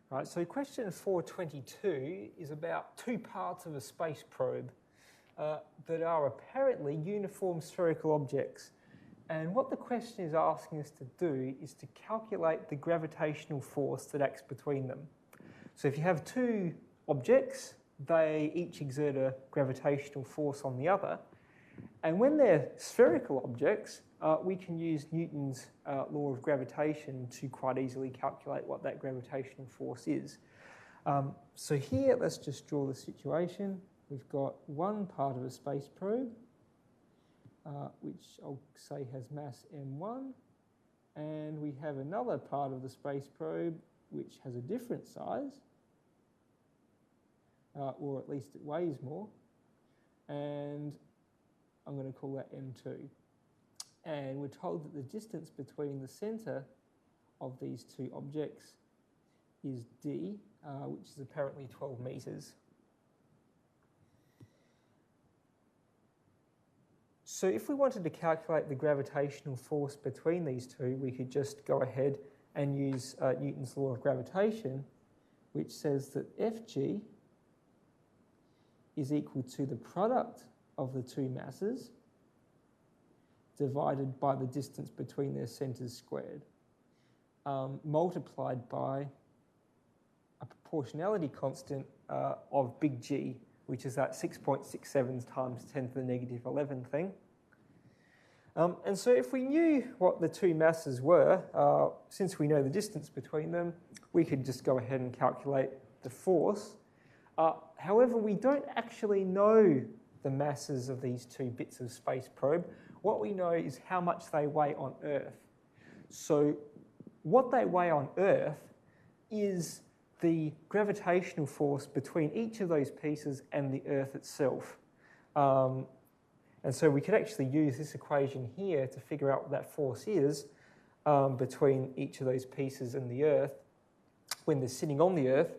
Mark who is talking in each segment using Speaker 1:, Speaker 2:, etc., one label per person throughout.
Speaker 1: Right, so question 422 is about two parts of a space probe that are apparently uniform spherical objects. And what the question is asking us to do is to calculate the gravitational force that acts between them. So if you have two objects, they each exert a gravitational force on the other. And when they're spherical objects, we can use Newton's law of gravitation to quite easily calculate what that gravitational force is. So here, let's just draw the situation. We've got one part of a space probe, which I'll say has mass m1, and we have another part of the space probe which has a different size, or at least it weighs more, and I'm going to call that m2. And we're told that the distance between the centre of these two objects is d, which is apparently 12 metres. So if we wanted to calculate the gravitational force between these two, we could just go ahead and use Newton's law of gravitation, which says that Fg is equal to the product of the two masses divided by the distance between their centres squared, multiplied by a proportionality constant of big G, which is that 6.67 times 10 to the negative 11 thing. And so if we knew what the two masses were, since we know the distance between them, we could just go ahead and calculate the force. However, we don't actually know the masses of these two bits of space probe. What we know is how much they weigh on Earth. So what they weigh on Earth is the gravitational force between each of those pieces and the Earth itself. And so we could actually use this equation here to figure out what that force is between each of those pieces and the Earth when they're sitting on the Earth.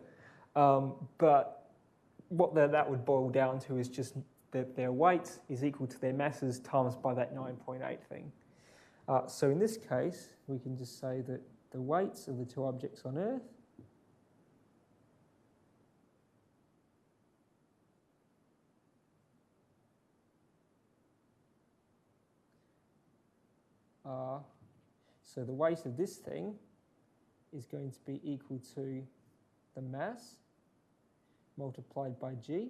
Speaker 1: But what that would boil down to is just that their weight is equal to their masses times by that 9.8 thing. So in this case, we can just say that the weights of the two objects on Earth are, so the weight of this thing is going to be equal to the mass multiplied by G,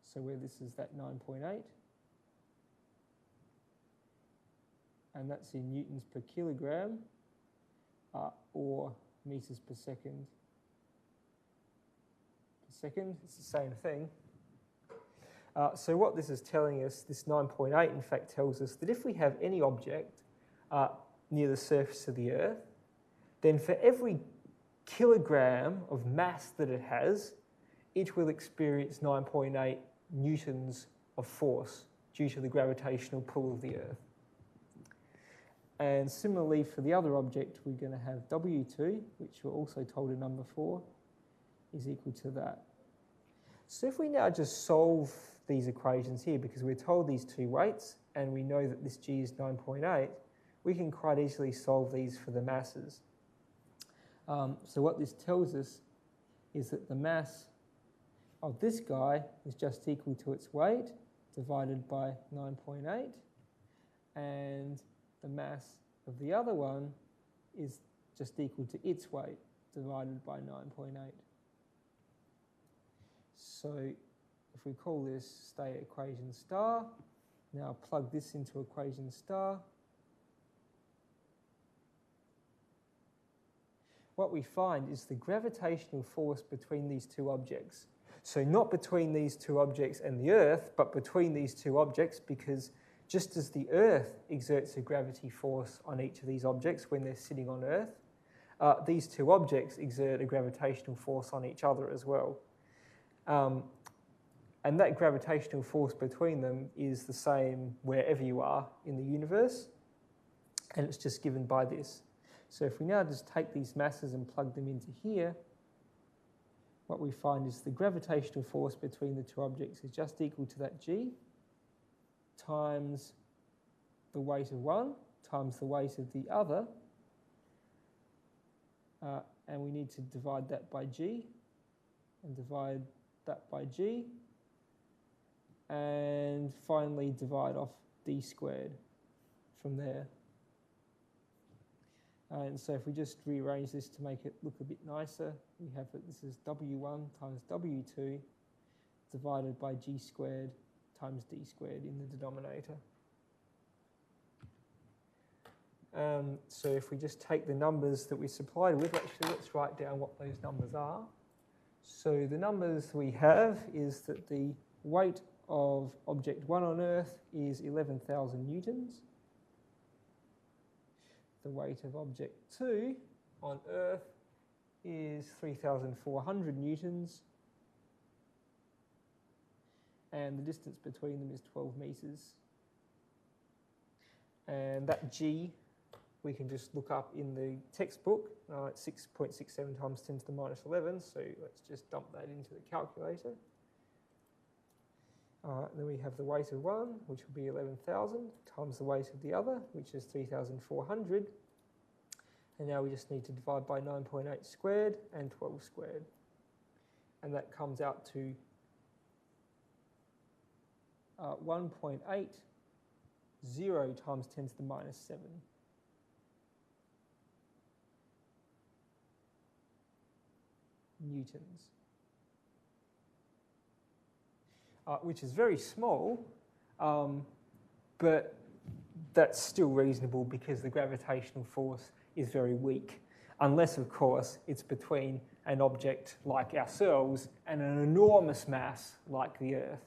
Speaker 1: so where this is that 9.8, and that's in newtons per kilogram, or meters per second. It's the same thing. So what this is telling us, this 9.8 in fact tells us that if we have any object near the surface of the Earth, then for every kilogram of mass that it has, it will experience 9.8 newtons of force due to the gravitational pull of the Earth. And similarly for the other object, we're going to have W2, which we're also told a number for, is equal to that. So if we now just solve these equations here, because we're told these two weights, and we know that this G is 9.8, we can quite easily solve these for the masses. So what this tells us is that the mass of this guy is just equal to its weight divided by 9.8, and the mass of the other one is just equal to its weight divided by 9.8. So if we call this state equation star, now plug this into equation star, what we find is the gravitational force between these two objects. So not between these two objects and the Earth, but between these two objects, because just as the Earth exerts a gravity force on each of these objects when they're sitting on Earth, these two objects exert a gravitational force on each other as well. And that gravitational force between them is the same wherever you are in the universe, and it's just given by this. So if we now just take these masses and plug them into here, what we find is the gravitational force between the two objects is just equal to that G times the weight of one times the weight of the other, and we need to divide that by g, and divide that by g, and finally divide off d squared from there. And so if we just rearrange this to make it look a bit nicer, we have that this is w1 times w2 divided by g squared times d squared in the denominator. So if we just take the numbers that we supplied with, actually let's write down what those numbers are. So the numbers we have is that the weight of object 1 on Earth is 11,000 newtons. The weight of object 2 on Earth is 3,400 newtons. And the distance between them is 12 meters. And that g we can just look up in the textbook. It's 6.67 times 10 to the minus 11, so let's just dump that into the calculator. Then we have the weight of one, which will be 11,000, times the weight of the other, which is 3,400. And now we just need to divide by 9.8 squared and 12 squared. And that comes out to 1.80 times 10 to the minus 7. Newtons, which is very small, but that's still reasonable because the gravitational force is very weak, unless, of course, it's between an object like ourselves and an enormous mass like the Earth.